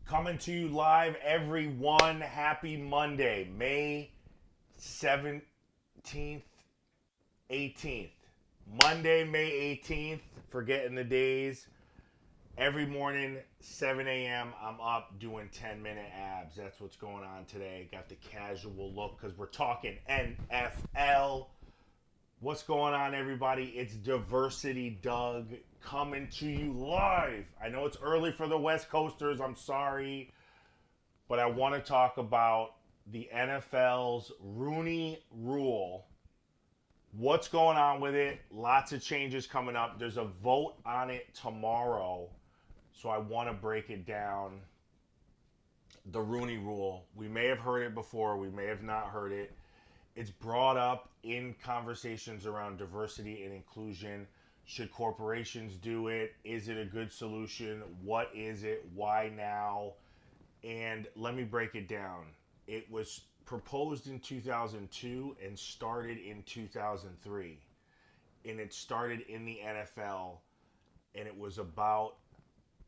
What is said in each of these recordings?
Coming to you live, everyone. Happy Monday, May 17th, 18th. Monday, May 18th. Forgetting the days. Every morning, 7 a.m., I'm up doing 10-minute abs. That's what's going on today. Got the casual look because we're talking NFL. What's going on, everybody? It's Diversity Doug coming to you live. I know it's early for the West Coasters. I'm sorry. But I want to talk about the NFL's Rooney Rule. What's going on with it? Lots of changes coming up. There's a vote on it tomorrow. So I want to break it down. The Rooney Rule. We may have heard it before. We may have not heard it. It's brought up in conversations around diversity and inclusion. Should corporations do it? Is it a good solution? What is it? Why now? And let me break it down. It was proposed in 2002 and started in 2003. And it started in the NFL. And it was about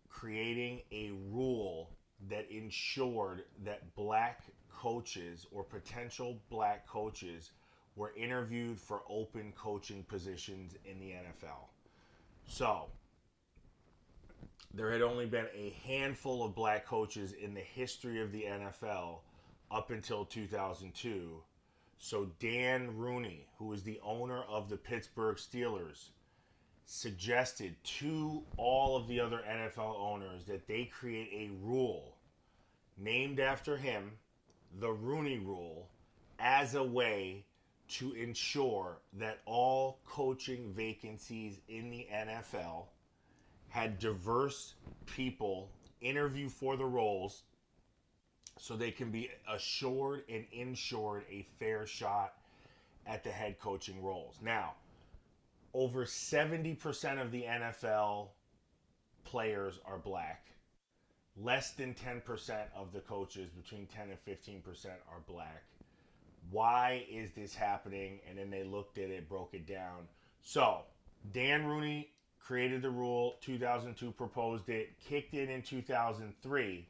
creating a rule that ensured that black coaches or potential black coaches were interviewed for open coaching positions in the NFL. So, there had only been a handful of black coaches in the history of the NFL up until 2002. So, Dan Rooney, who is the owner of the Pittsburgh Steelers, suggested to all of the other NFL owners that they create a rule named after him, the Rooney Rule, as a way to ensure that all coaching vacancies in the NFL had diverse people interview for the roles so they can be assured and insured a fair shot at the head coaching roles. Now, over 70% of the NFL players are black. Less than 10% of the coaches, between 10 and 15%, are black. Why is this happening? And then they looked at it, broke it down. So, Dan Rooney created the rule, 2002 proposed it, kicked it in 2003.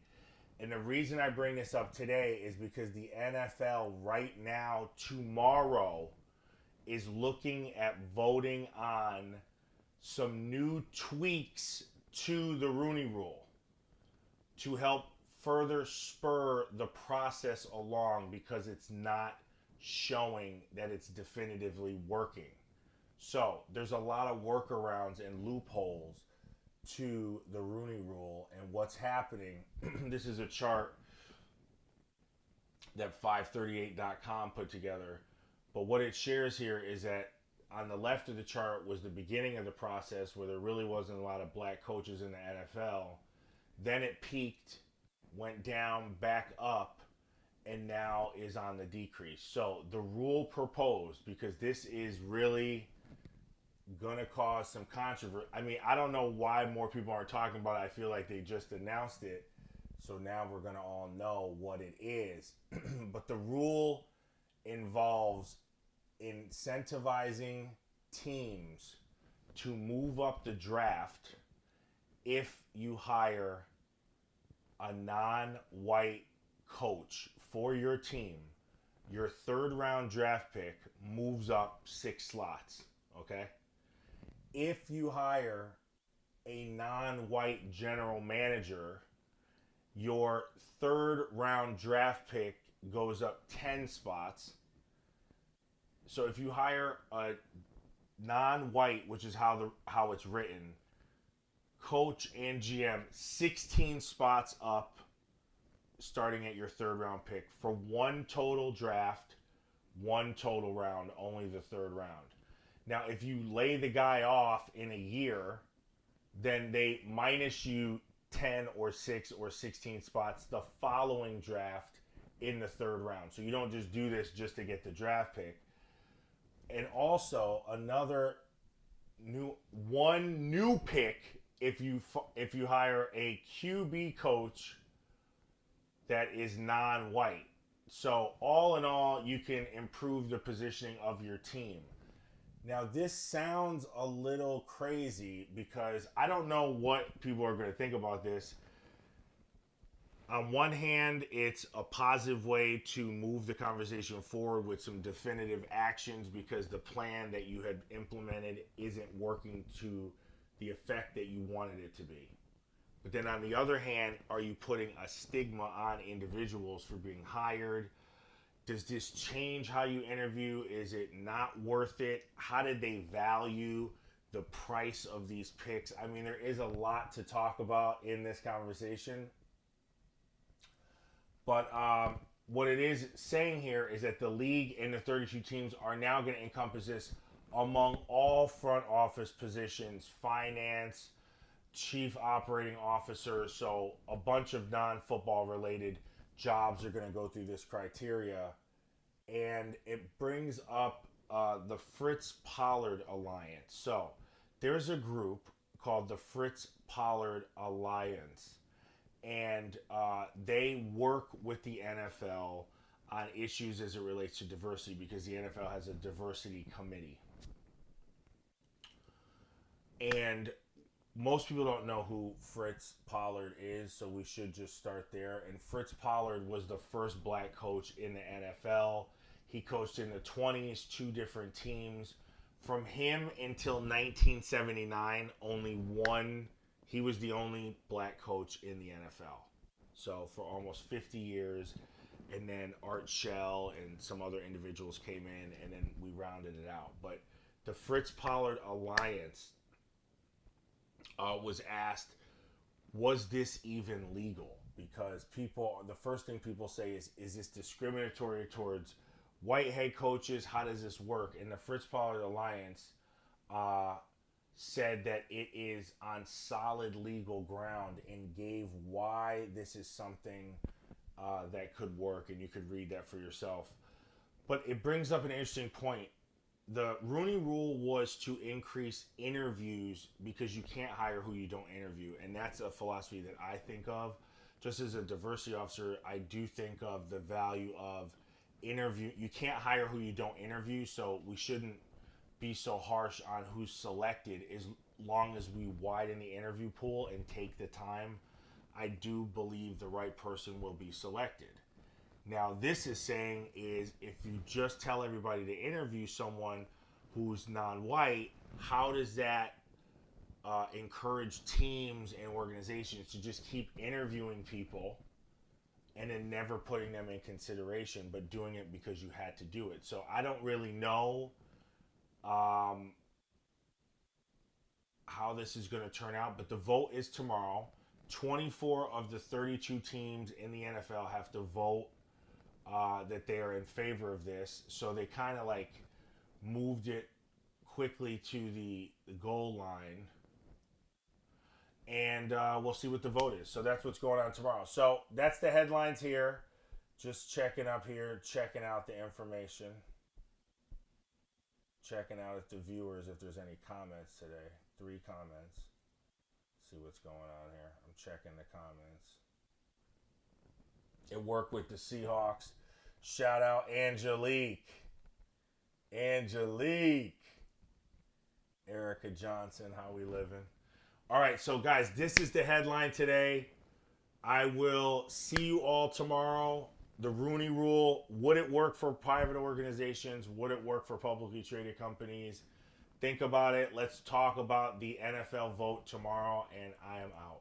And the reason I bring this up today is because the NFL right now, tomorrow, is looking at voting on some new tweaks to the Rooney Rule to help further spur the process along because it's not showing that it's definitively working. So there's a lot of workarounds and loopholes to the Rooney Rule and what's happening. This is a chart that 538.com put together. But what it shares here is that on the left of the chart was the beginning of the process where there really wasn't a lot of black coaches in the NFL. Then it peaked, went down, back up, and now is on the decrease. So the rule proposed, because this is really going to cause some controversy. I mean, I don't know why more people aren't talking about it. I feel like they just announced it. So now we're going to all know what it is. But the rule involves incentivizing teams to move up the draft if you hire a non-white coach for your team. Your third round draft pick moves up 6 slots, okay? If you hire a non-white general manager, your third round draft pick goes up 10 spots. So if you hire a non-white, which is how it's written, coach and GM, 16 spots up starting at your third round pick for one total draft, one total round, only the third round. Now, if you lay the guy off in a year, then they minus you 10 or 6 or 16 spots the following draft in the third round. So you don't just do this just to get the draft pick. And also another new pick if you hire a QB coach that is non-white. So all in all, you can improve the positioning of your team. Now, this sounds a little crazy because I don't know what people are going to think about this. on one hand, it's a positive way to move the conversation forward with some definitive actions because the plan that you had implemented isn't working to the effect that you wanted it to be. But then on the other hand, are you putting a stigma on individuals for being hired? Does this change how you interview? Is it not worth it? How did they value the price of these picks? I mean, there is a lot to talk about in this conversation. But what it is saying here is that the league and the 32 teams are now going to encompass this among all front office positions, finance, chief operating officer. So a bunch of non-football related jobs are going to go through this criteria. And it brings up the Fritz Pollard Alliance. So there's a group called the Fritz Pollard Alliance. And they work with the NFL on issues as it relates to diversity because the NFL has a diversity committee. And most people don't know who Fritz Pollard is, so we should just start there. And Fritz Pollard was the first black coach in the NFL. He coached in the 20s, 2 different teams. From him until 1979, he was the only black coach in the NFL. So for almost 50 years, and then Art Shell and some other individuals came in, and then we rounded it out. But the Fritz Pollard Alliance was asked, was this even legal? Because the first thing people say is this discriminatory towards white head coaches? How does this work? And the Fritz Pollard Alliance said that it is on solid legal ground and gave why this is something that could work, and you could read that for yourself. But it brings up an interesting point. The Rooney Rule was to increase interviews because you can't hire who you don't interview, and that's a philosophy that I think of. Just as a diversity officer, I do think of the value of interview. You can't hire who you don't interview, so we shouldn't be so harsh on who's selected. As long as we widen the interview pool and take the time, I do believe the right person will be selected. Now, this is saying is if you just tell everybody to interview someone who's non-white, how does that encourage teams and organizations to just keep interviewing people and then never putting them in consideration, but doing it because you had to do it? So I don't really know how this is going to turn out, but the vote is tomorrow. 24 of the 32 teams in the NFL have to vote that they are in favor of this. So they kind of like moved it quickly to the goal line. And we'll see what the vote is. So that's what's going on tomorrow. So that's the headlines here. Just checking up here, checking out the information. Checking out at the viewers if there's any comments today. 3 comments. See what's going on here. I'm checking the comments. It worked with the Seahawks. Shout out Angelique. Erica Johnson, how we living? All right, so guys, this is the headline today. I will see you all tomorrow. The Rooney Rule, would it work for private organizations? Would it work for publicly traded companies? Think about it. Let's talk about the NFL vote tomorrow, and I am out.